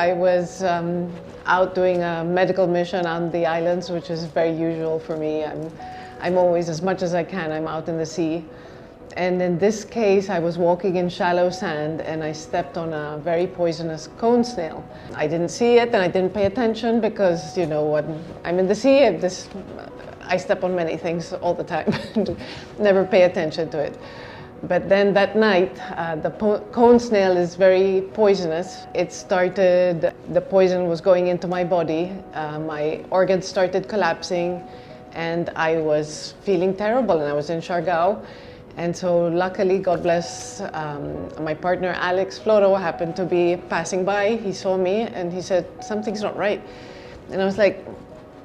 I was out doing a medical mission on the islands, which is very usual for me. I'm always, as much as I can, I'm out in the sea. And in this case, I was walking in shallow sand and I stepped on a very poisonous cone snail. I didn't see it and I didn't pay attention because, you know, when I'm in the sea, I step on many things all the time, never pay attention to it. But then that night, the cone snail is very poisonous. It started, the poison was going into my body. My organs started collapsing and I was feeling terrible, and I was in Siargao. And so luckily, God bless, my partner Alex Floro happened to be passing by. He saw me and he said, something's not right. And I was like,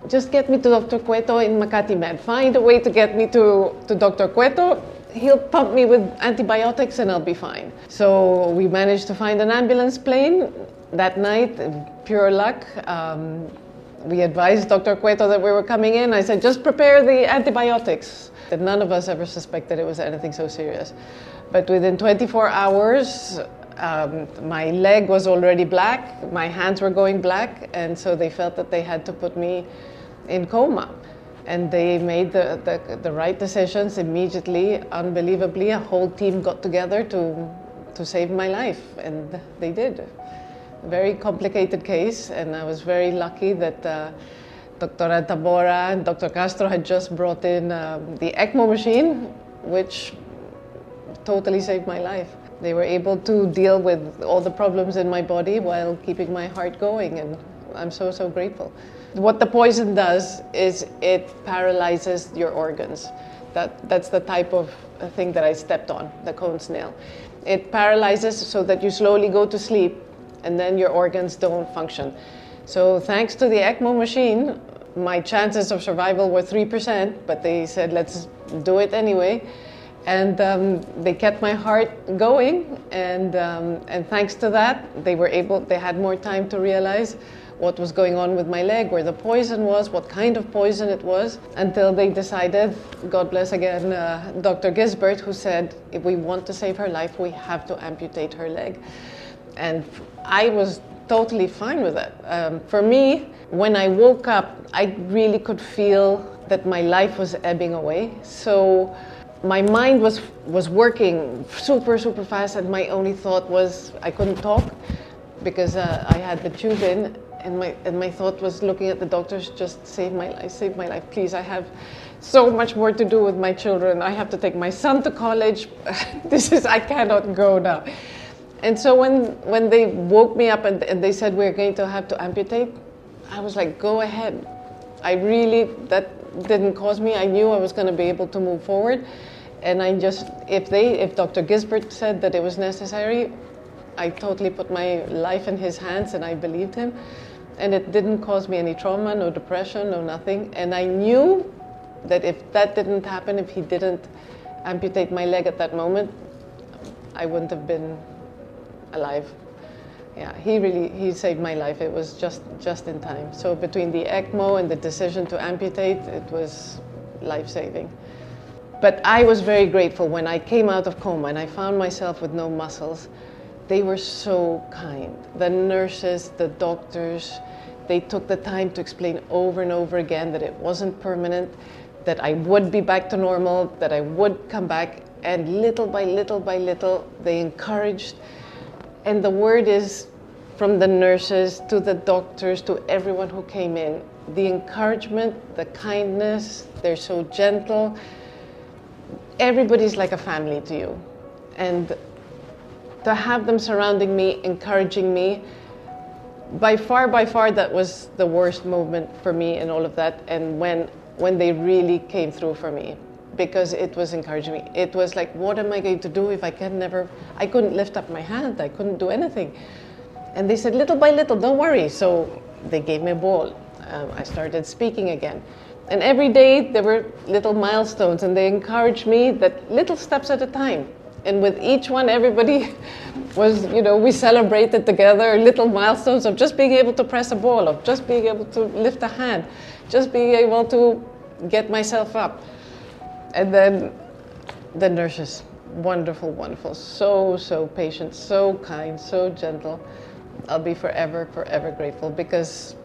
just get me to Dr. Cueto in MakatiMed. Find a way to get me to Dr. Cueto. He'll pump me with antibiotics and I'll be fine. So we managed to find an ambulance plane that night, pure luck. We advised Dr. Cueto that we were coming in. I said, just prepare the antibiotics. That none of us ever suspected it was anything so serious. But within 24 hours, my leg was already black, my hands were going black, and so they felt that they had to put me in coma. And they made the right decisions immediately. Unbelievably, a whole team got together to save my life, and they did. A very complicated case, and I was very lucky that Dr. Tabora and Dr. Castro had just brought in the ECMO machine, which totally saved my life. They were able to deal with all the problems in my body while keeping my heart going, and I'm so, so grateful. What the poison does is it paralyzes your organs. That's the type of thing that I stepped on, the cone snail. It paralyzes so that you slowly go to sleep and then your organs don't function. So thanks to the ECMO machine, my chances of survival were 3%, but they said, let's do it anyway. And they kept my heart going, and thanks to that, they had more time to realize what was going on with my leg, where the poison was, what kind of poison it was, until they decided, God bless again, Dr. Gisbert, who said, if we want to save her life, we have to amputate her leg. And I was totally fine with that. For me, when I woke up, I really could feel that my life was ebbing away. So my mind was working super, super fast, and my only thought was I couldn't talk because I had the tube in, and my thought was looking at the doctors, just save my life, please. I have so much more to do with my children. I have to take my son to college. I cannot go now. And so when they woke me up and they said, we're going to have to amputate, I was like, go ahead. That didn't cause me. I knew I was going to be able to move forward. And if Dr. Gisbert said that it was necessary, I totally put my life in his hands and I believed him. And it didn't cause me any trauma, no depression, no nothing. And I knew that if that didn't happen, if he didn't amputate my leg at that moment, I wouldn't have been alive. Yeah, he saved my life. It was just in time. So between the ECMO and the decision to amputate, it was life-saving. But I was very grateful when I came out of coma and I found myself with no muscles. They were so kind. The nurses, the doctors, they took the time to explain over and over again that it wasn't permanent, that I would be back to normal, that I would come back. And little by little by little, they encouraged. And the word is, from the nurses to the doctors to everyone who came in, the encouragement, the kindness, they're so gentle. Everybody's like a family to you. And to have them surrounding me, encouraging me, by far, that was the worst moment for me in all of that. And when they really came through for me, because it was encouraging me. It was like, what am I going to do if I couldn't lift up my hand, I couldn't do anything. And they said, little by little, don't worry. So they gave me a ball. I started speaking again. And every day there were little milestones, and they encouraged me that little steps at a time. And with each one, everybody was, we celebrated together little milestones of just being able to press a ball, of just being able to lift a hand, just being able to get myself up. And then the nurses, wonderful, wonderful, so patient, so kind, so gentle. I'll be forever, forever grateful, because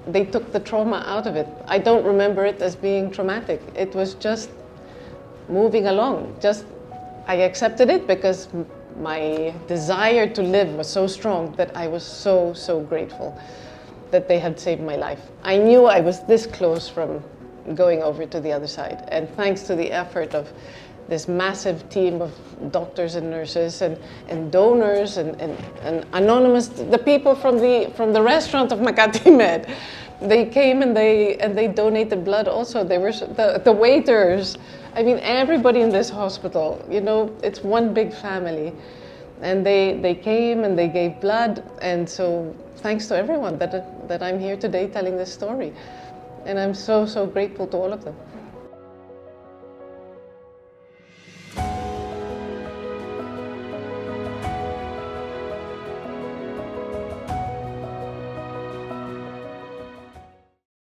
they took the trauma out of it. I don't remember it as being traumatic. It was just moving along. Just, I accepted it because my desire to live was so strong that I was so, so grateful that they had saved my life. I knew I was this close from going over to the other side. And thanks to the effort of this massive team of doctors and nurses and donors and anonymous, the people from the restaurant of MakatiMed, they came and they donated blood also. They were the waiters. I mean, everybody in this hospital, you know, it's one big family. And they came and they gave blood. And so thanks to everyone that I'm here today telling this story. And I'm so, so grateful to all of them.